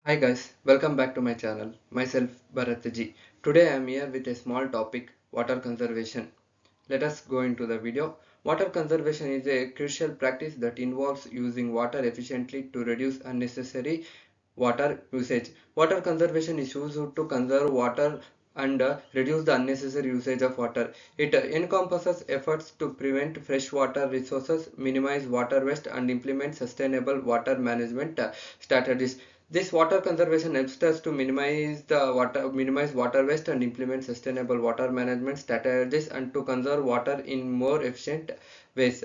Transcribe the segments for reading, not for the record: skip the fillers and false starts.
Hi guys, welcome back to my channel. Myself Bharatji. Today I am here with a small topic, water conservation. Let us go into the video. Water conservation is a crucial practice that involves using water efficiently to reduce unnecessary water usage. Water conservation is used to conserve water and reduce the unnecessary usage of water. It encompasses efforts to prevent freshwater resources, minimize water waste, and implement sustainable water management strategies. This water conservation helps us to minimize water waste and implement sustainable water management strategies and to conserve water in more efficient ways.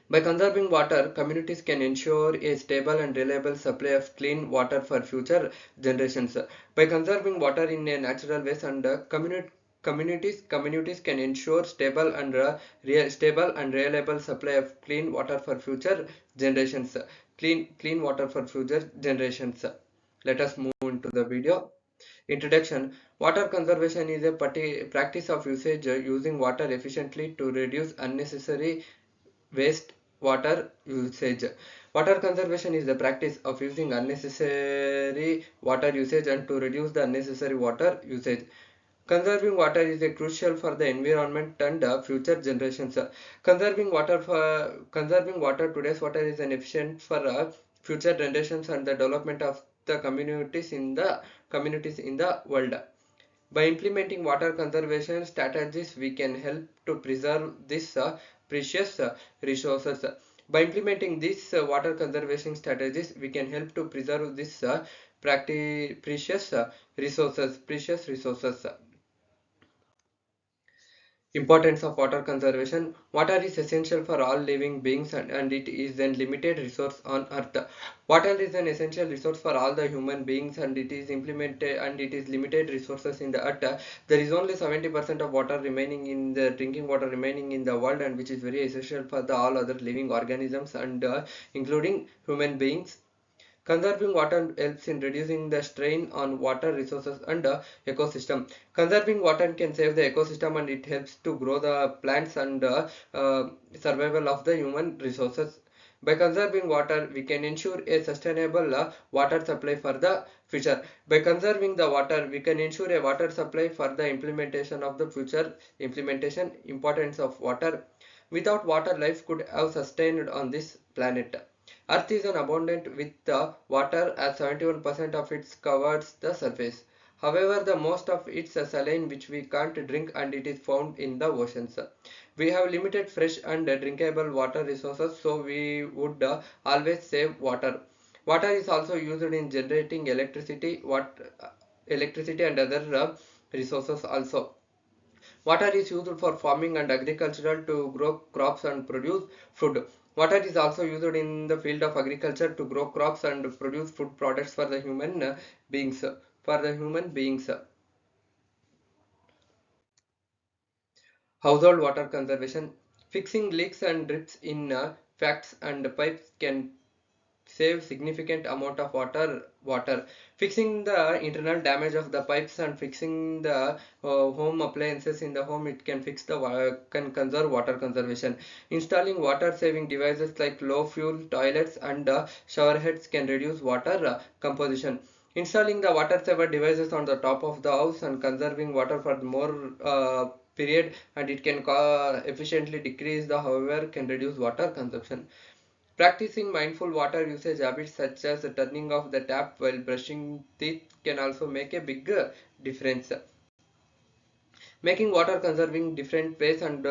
By conserving water, communities can ensure a stable and reliable supply of clean water for future generations. By conserving water in a natural ways and communities can ensure stable and reliable supply of clean water for future generations. Clean water for future generations. Let us move into the video. Introduction. Water conservation is a practice of using water efficiently to reduce unnecessary waste water usage. Water conservation is the practice of using unnecessary water usage and to reduce the unnecessary water usage. Conserving water is a crucial for the environment and future generations. Conserving water, today's water is an efficient for future generations and the development of the communities in the world. By implementing water conservation strategies, we can help to preserve this precious resources. By implementing these water conservation strategies, we can help to preserve this precious resources. Importance of water conservation. Water is essential for all living beings and it is a limited resource on earth. Water is an essential resource for all the human beings and it is limited resources in the earth. There is only 70% of water remaining in the drinking water remaining in the world, and which is very essential for the all other living organisms and including human beings. Conserving water helps in reducing the strain on water resources and ecosystem. Conserving water can save the ecosystem and it helps to grow the plants and survival of the human resources. By conserving water, we can ensure a sustainable water supply for the future. By conserving the water, we can ensure a water supply for the implementation of the future implementation. Importance of water. Without water, life could have sustained on this planet. Earth is an abundant with water as 71% of it covers the surface. However, the most of it's a saline which we can't drink and it is found in the oceans. We have limited fresh and drinkable water resources, so we would always save water. Water is also used in generating electricity and other resources also. Water is used for farming and agricultural to grow crops and produce food. Water is also used in the field of agriculture to grow crops and produce food products for the beings. For the human beings, household water conservation. Fixing leaks and drips in facts and pipes can save significant amount of water. Fixing the internal damage of the pipes and fixing the home appliances in the home, it can can conserve water conservation. Installing water saving devices like low fuel toilets and shower heads can reduce water composition. Installing the water saver devices on the top of the house and conserving water for more period, and it can efficiently decrease the however can reduce water consumption. Practicing mindful water usage habits such as turning off the tap while brushing teeth can also make a big difference. Making water conserving different ways and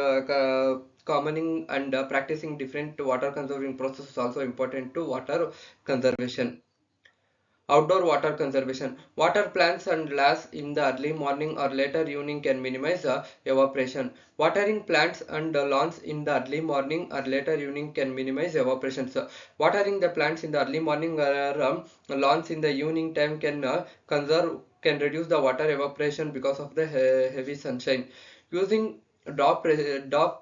commoning and practicing different water conserving processes is also important to water conservation. Outdoor water conservation. Water plants and glass in the early morning or later evening can minimize evaporation. Watering plants and lawns in the early morning or later evening can minimize evaporation. So, watering the plants in the early morning or lawns in the evening time can reduce the water evaporation because of the heavy sunshine. Using drop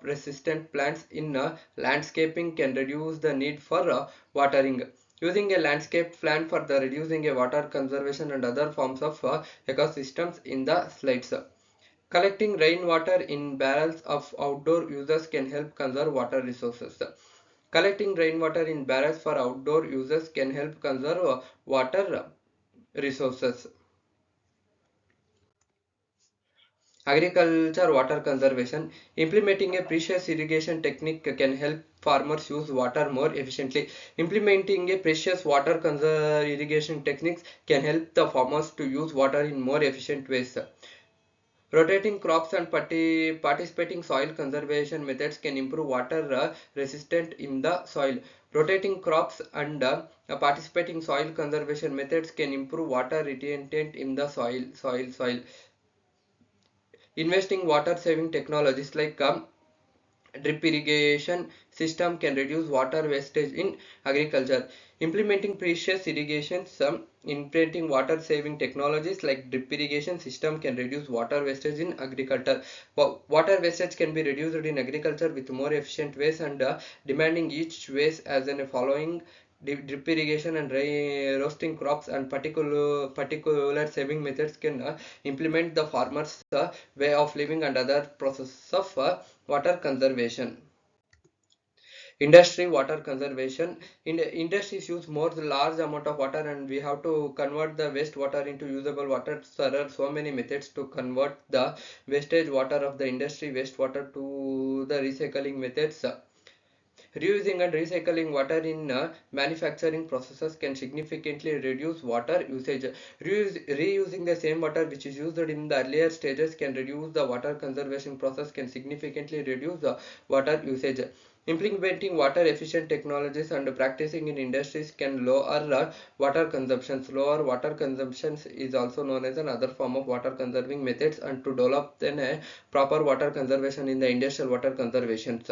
resistant plants in landscaping can reduce the need for watering. Using a landscape plan for the reducing a water conservation and other forms of ecosystems in the slides. Collecting rainwater in barrels of outdoor users can help conserve water resources. Collecting rainwater in barrels for outdoor users can help conserve water resources. Agriculture water conservation. Implementing a precious irrigation technique can help farmers use water more efficiently. Implementing a precious water irrigation techniques can help the farmers to use water in more efficient ways. Rotating crops and participating soil conservation methods can improve water resistant in the soil. Rotating crops and participating soil conservation methods can improve water retention in the soil. Investing water saving technologies like drip irrigation system can reduce water wastage in agriculture. Implementing precious implementing water saving technologies like drip irrigation system can reduce water wastage in agriculture. Water wastage can be reduced in agriculture with more efficient ways and demanding each ways as in following drip irrigation and roasting crops and particular saving methods can implement the farmers way of living and other processes of water conservation. Industry water conservation. Industries use more large amount of water and we have to convert the wastewater into usable water. There are so many methods to convert the wastage water of the industry wastewater to the recycling methods. Reusing and recycling water in manufacturing processes can significantly reduce water usage. Reusing the same water which is used in the earlier stages can reduce the water conservation process, can significantly reduce the water usage. Implementing water efficient technologies and practicing in industries can lower water consumptions. Lower water consumptions is also known as another form of water conserving methods and to develop then a proper water conservation in the industrial water conservation.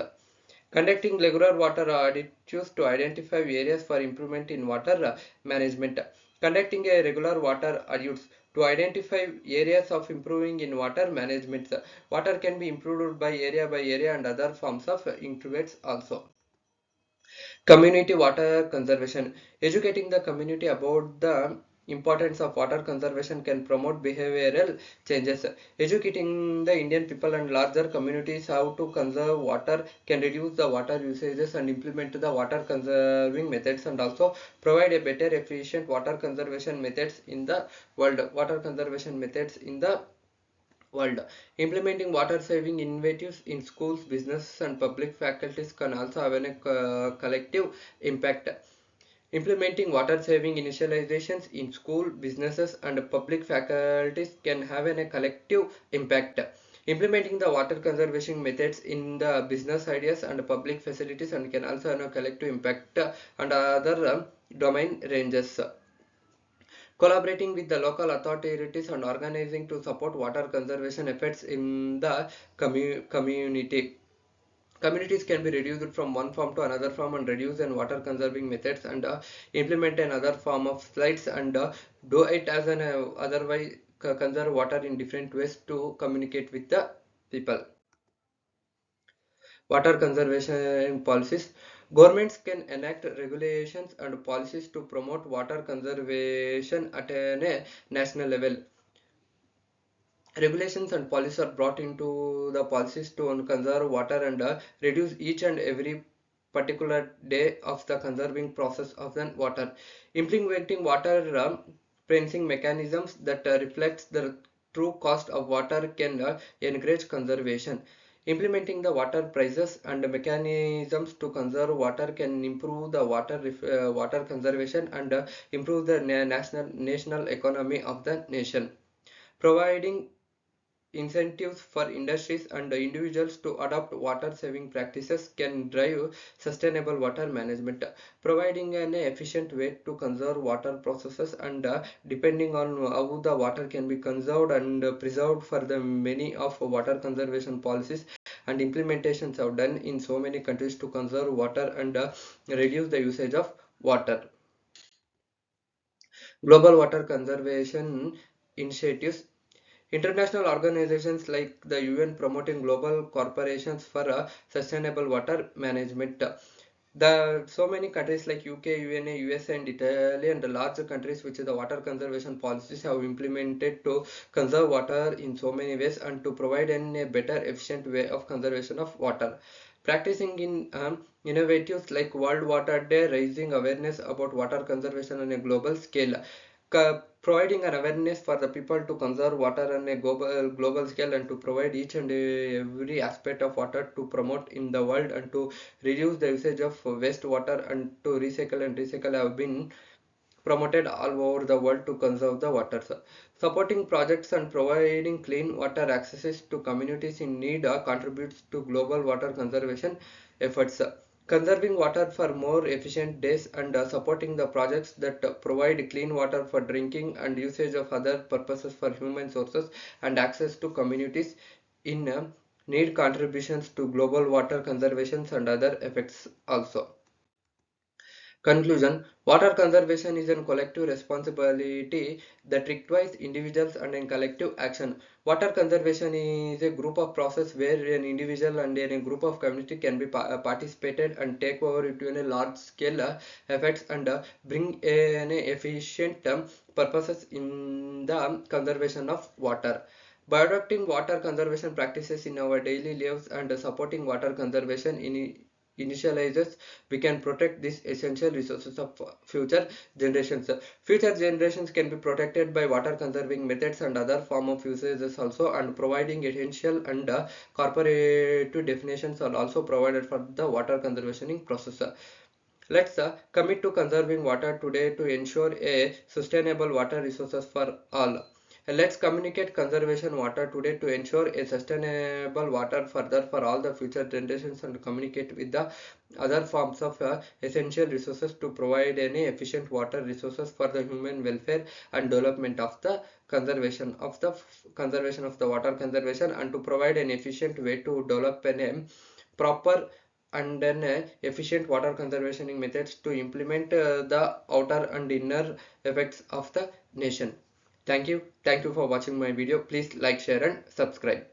Conducting regular water audits to identify areas for improvement in water management. Conducting a regular water audits to identify areas of improving in water management. Water can be improved by area and other forms of improvements also. Community water conservation. Educating the community about the importance of water conservation can promote behavioral changes. Educating the Indian people and larger communities how to conserve water can reduce the water usages and implement the water conserving methods and also provide a better efficient water conservation methods in the world. Water conservation methods in the world. Implementing water saving initiatives in schools, businesses, and public faculties can also have a collective impact. Implementing water saving initializations in school, businesses, and public faculties can have a collective impact. Implementing the water conservation methods in the business ideas and public facilities and can also have a collective impact and other domain ranges. Collaborating with the local authorities and organizing to support water conservation efforts in the community. Communities can be reduced from one form to another form and reduce in water conserving methods and implement another form of slides and do it as an otherwise conserve water in different ways to communicate with the people. Water conservation policies. Governments can enact regulations and policies to promote water conservation at a national level. Regulations and policies are brought into the policies to conserve water and reduce each and every particular day of the conserving process of the water. Implementing water pricing mechanisms that reflects the true cost of water can encourage conservation. Implementing the water prices and mechanisms to conserve water can improve the water conservation and improve the national economy of the nation. Providing incentives for industries and individuals to adopt water saving practices can drive sustainable water management. Providing an efficient way to conserve water processes and depending on how the water can be conserved and preserved for the many of water conservation policies and implementations have done in so many countries to conserve water and reduce the usage of water. Global water conservation initiatives. International organizations like the UN promoting global corporations for sustainable water management. The so many countries like UK, UNA, USA, and Italy, and the larger countries which the water conservation policies have implemented to conserve water in so many ways and to provide a better efficient way of conservation of water. Practicing in innovatives like World Water Day, raising awareness about water conservation on a global scale, providing an awareness for the people to conserve water on a global scale, and to provide each and every aspect of water to promote in the world, and to reduce the usage of wastewater, and to recycle have been promoted all over the world to conserve the water. Supporting projects and providing clean water access to communities in need contributes to global water conservation efforts. Conserving water for more efficient days, and supporting the projects that provide clean water for drinking and usage of other purposes for human sources and access to communities in need contributions to global water conservation and other effects also. Conclusion: water conservation is a collective responsibility that requires individuals and in collective action. Water conservation is a group of process where an individual and a group of community can be participated and take over it in a large scale effects, and bring an efficient purposes in the conservation of water. By adopting water conservation practices in our daily lives and supporting water conservation initializes, we can protect these essential resources of future generations. Future generations can be protected by water conserving methods and other form of usages also, and providing essential and corporate definitions are also provided for the water conservation process. Let's commit to conserving water today to ensure a sustainable water resources for all. Let's communicate conservation water today to ensure a sustainable water further for all the future generations, and communicate with the other forms of essential resources to provide any efficient water resources for the human welfare and development of the conservation of the water conservation, and to provide an efficient way to develop an proper and then efficient water conservation methods to implement the outer and inner effects of the nation. Thank you for watching my video. Please like, share and subscribe.